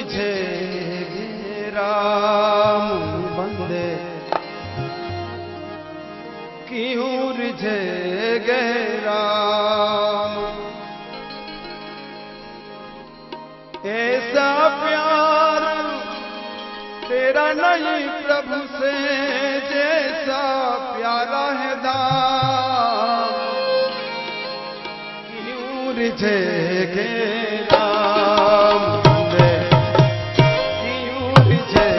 रिझे राम बंदे क्यों रिझे राम। ऐसा प्यार तेरा नहीं प्रभु से जैसा प्यारा है दाम। क्यों रिझे राम बंदे क्यों रिझे।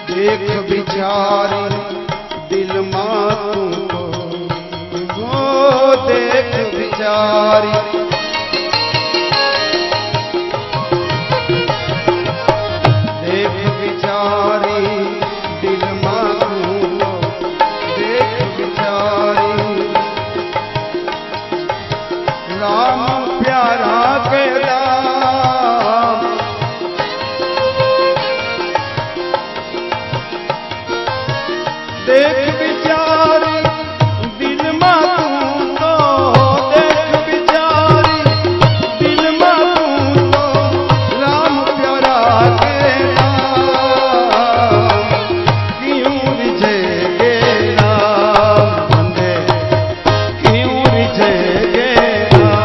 देख बिचारी दिल मातू को देख बिचारी। देख बिचारी दिल मातू को देख बिचारी। राम प्यारा के राम देख बिचारी दिल मातू तो देख बिचारी दिल मातू तो राम प्यारा के राम। क्यों रिझे राम बंदे क्यों रिझे राम।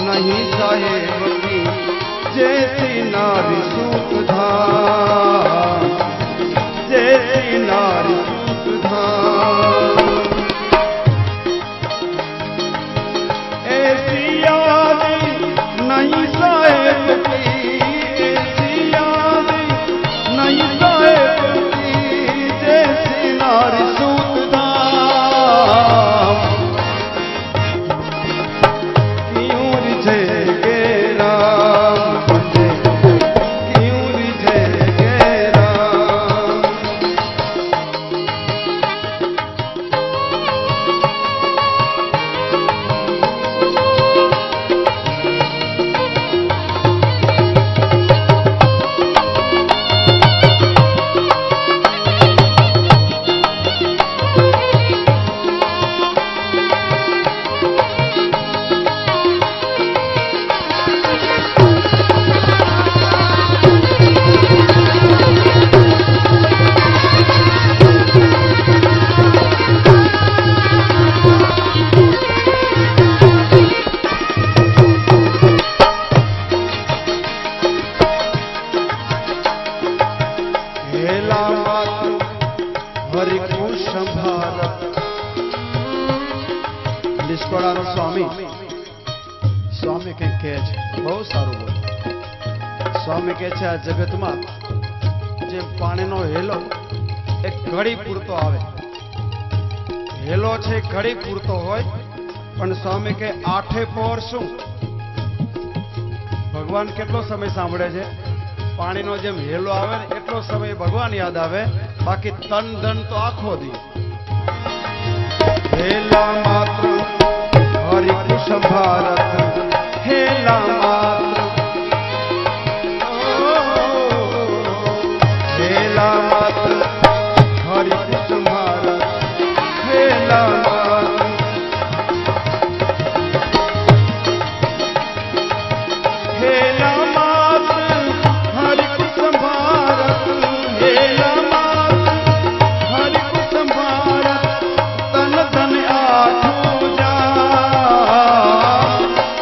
नहीं साहेब की जैसी नारी सूत धाम। जैसी नारी सूत धाम। ऐसी यादी नहीं साहेब की। ऐसी यादी नहीं साहेब की जैसी नारी सूत धाम। क्यों रिझे राम बंदे क्यों रिझे राम। લીસકોડાનો સ્વામી કંઈક કહે છે, બહુ સારું બોલે. સ્વામી કહે છે આ જગતમાં જે પાણીનો હેલો એક ઘડી પૂરતો આવે, હેલો છે ઘડી પૂરતો હોય, પણ સ્વામી કે આઠે પોર શું? ભગવાન કેટલો સમય સાંભળે છે? પાણીનો જેમ હેલો આવે ને એટલો સમય ભગવાન યાદ આવે, બાકી તન ધન તો આખો દી. હેલા માત્ર હરિ કુસુમ ભારત, હેલા માત્ર, હેલા માત્ર હરિ કુસુમ ભારત, હેલા માત્ર, હેલા માત્ર હરિ કુસુમ ભારત, હેલા માત્ર હરિ કુસુમ ભારત, તન તન આઠું જા,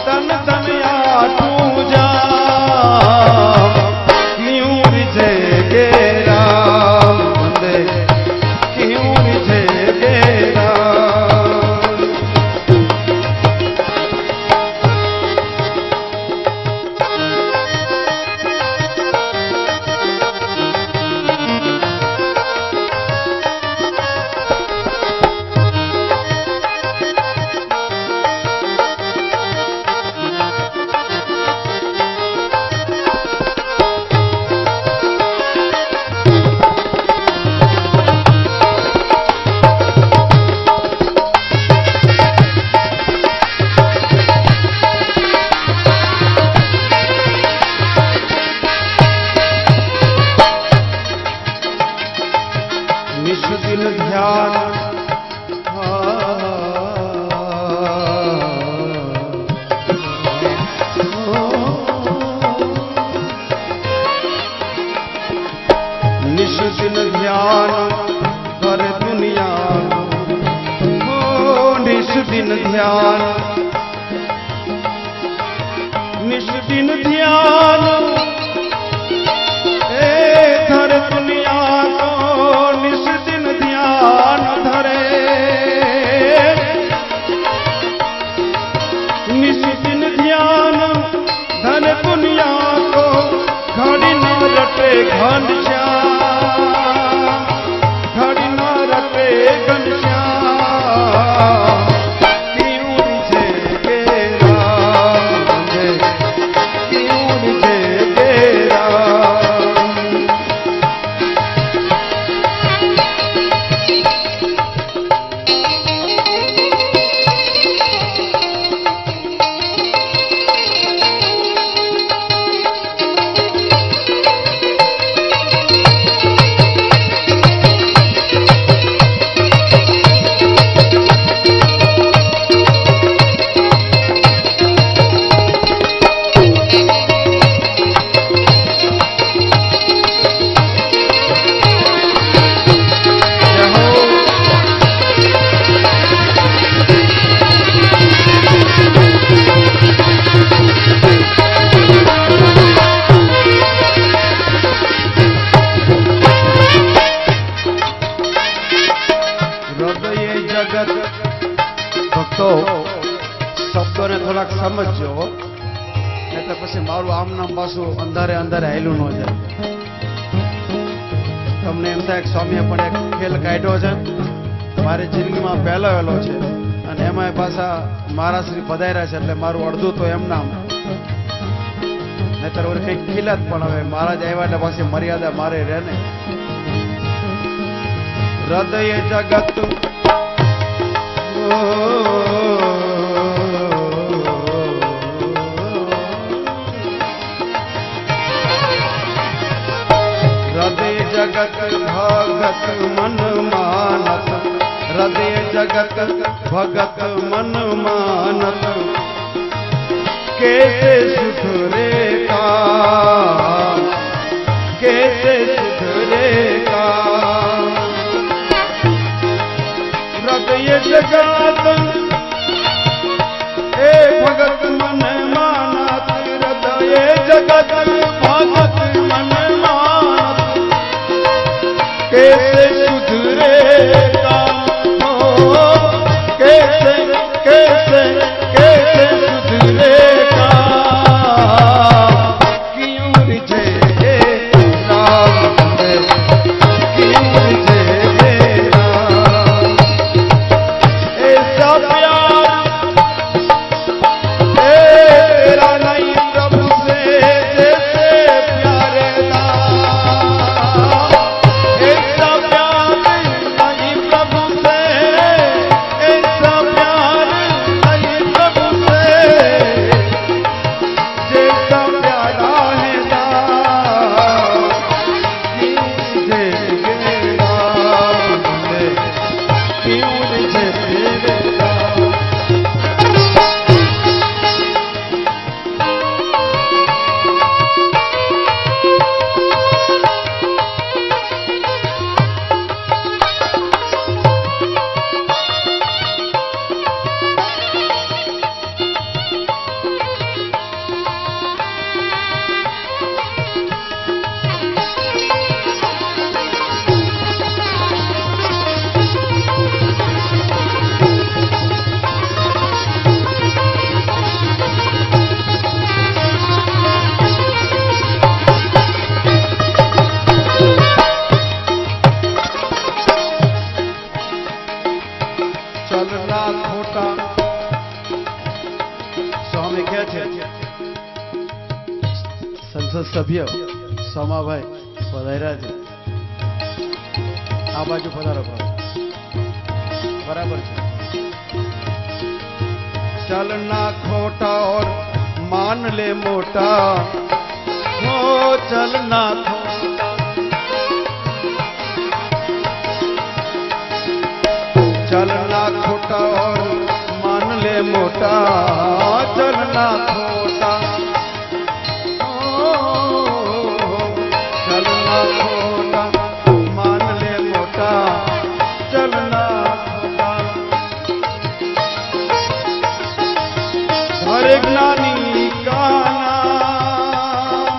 તન તન આઠું જા, ક્યું રીઝે ગેરા મંદે, ક્યું રીઝે ગેરા. નિષ્દિન ધ્યાન, નિષ્દિન ધ્યાન કરે દુનિયા, નિષ્દિન ધ્યાન, નિષ્દિન ધ્યાન એ ધરે દુનિયા કો, નિષ્દિન ધ્યાન ધરે, નિષ્દિન ધ્યાન ધરે દુનિયા કો, ઘડી ન રટે ઘનશ્યામ, ઘડી ન રટે ઘનશ્યામ, ક્યું રીઝે ગેરા મંદે, ક્યું રીઝે ગેરા. ભક્તો શબ્દોને થોડાક સમજજો, એટલે પછી મારું આમ નામ પાછું અંધારે અંધારે હાલ્યું ન જાય. તમને એમ થાય કે સ્વામીએ પણ એક ખેલ કાઢ્યો છે, મારી જિંદગીમાં પહેલો વહેલો છે, અને એમાં પાછા મારા શ્રી પધાર્યા છે, એટલે મારું અડધું તો એમ નામ, નહીતર ઓલી કંઈક ખીલાત. પણ હવે મહારાજ આવ્યા એટલે પાછી મર્યાદા મારે રહે ને. હૃદય જગત હૃદય જગત ભગત મન માનસ, હૃદય જગત ભગત મન માનસ, कैसे सुधरेगा, कैसे सुधरेगा. हृदय जगत ए भगत मन मानत, हृदय जगत भगत मन मानत, कैसे सुधरेगा, कैसे कैसे कैसे सुधरेगा. क्यों रिझे राम, क्यों रिझे राम. સભ્ય સોમાભાઈ પધાર્યા છે. આ બાજુ પધારો બરાબર છે. चलना खोटा और मान ले मोटा हो चलना खोटा चलना खोटा और मान ले मोटा चलना खोटा चलना खोटा मान ले मोटा चलना हरे ज्ञानी का नाम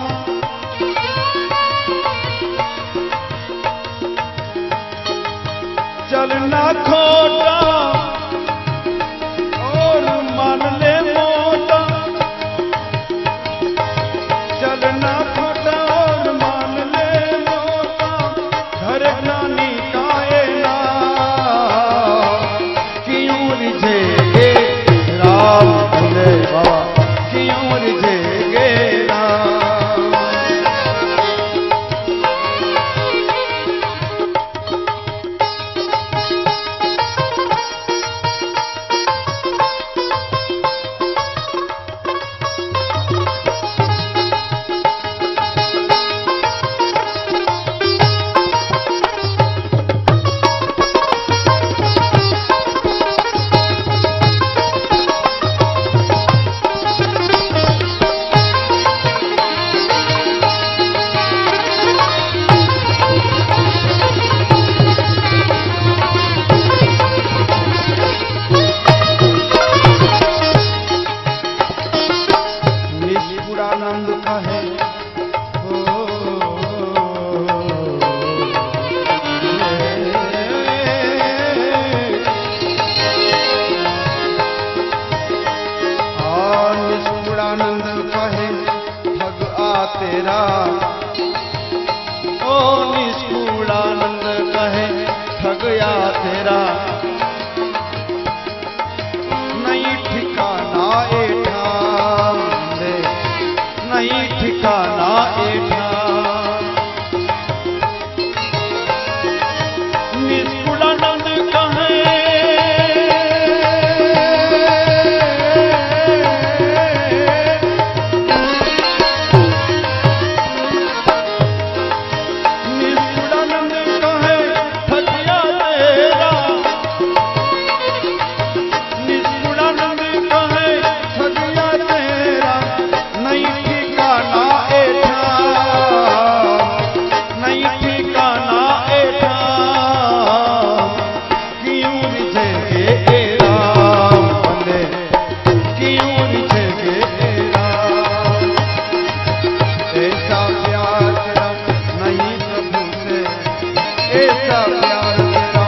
चलना खोटा और मान ले मोटा चलना खोटा और मान ले मोटा हरे ज्ञानी का नाम क्यों रिझेगे राम बाबा क्यों रिझेगे निष्कुड़ानंद कहे निष्कुड़ानंद कहे ठग आ तेरा ओ निष्कुड़ानंद कहे ठग आ तेरा नहीं ठिकाना एठा नहीं ठिकाना एठा निष्कुड़ानंद कहे निष्कुड़ानंद कहे ठगिया तेरा निष्कुड़ानंद कहे ठगिया तेरा नहीं ठिकाना एठा नहीं ठिकाना एठा क्यों रिझेगे राम बंदे क्यों रिझेगे राम ऐसा प्यार तेरा नहीं प्रभु से ऐसा प्यार तेरा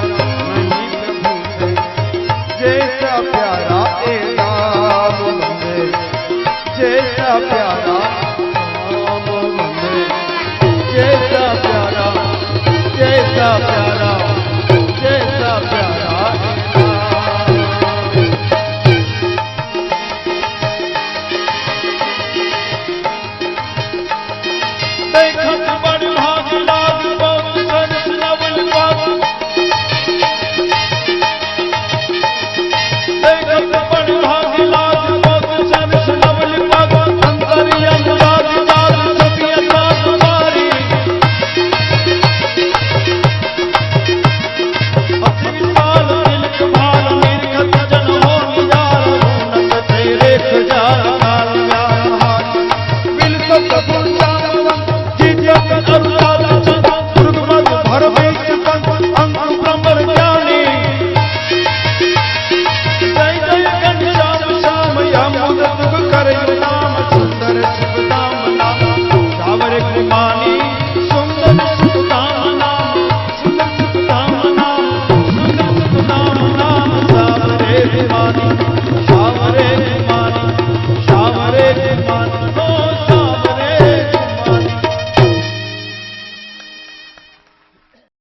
नहीं प्रभु से जैसा प्यारा ए राम बंदे जैसा प्यारा राम बंदे जैसा प्यारा जैसा प्यारा जैसा प्यारा देखा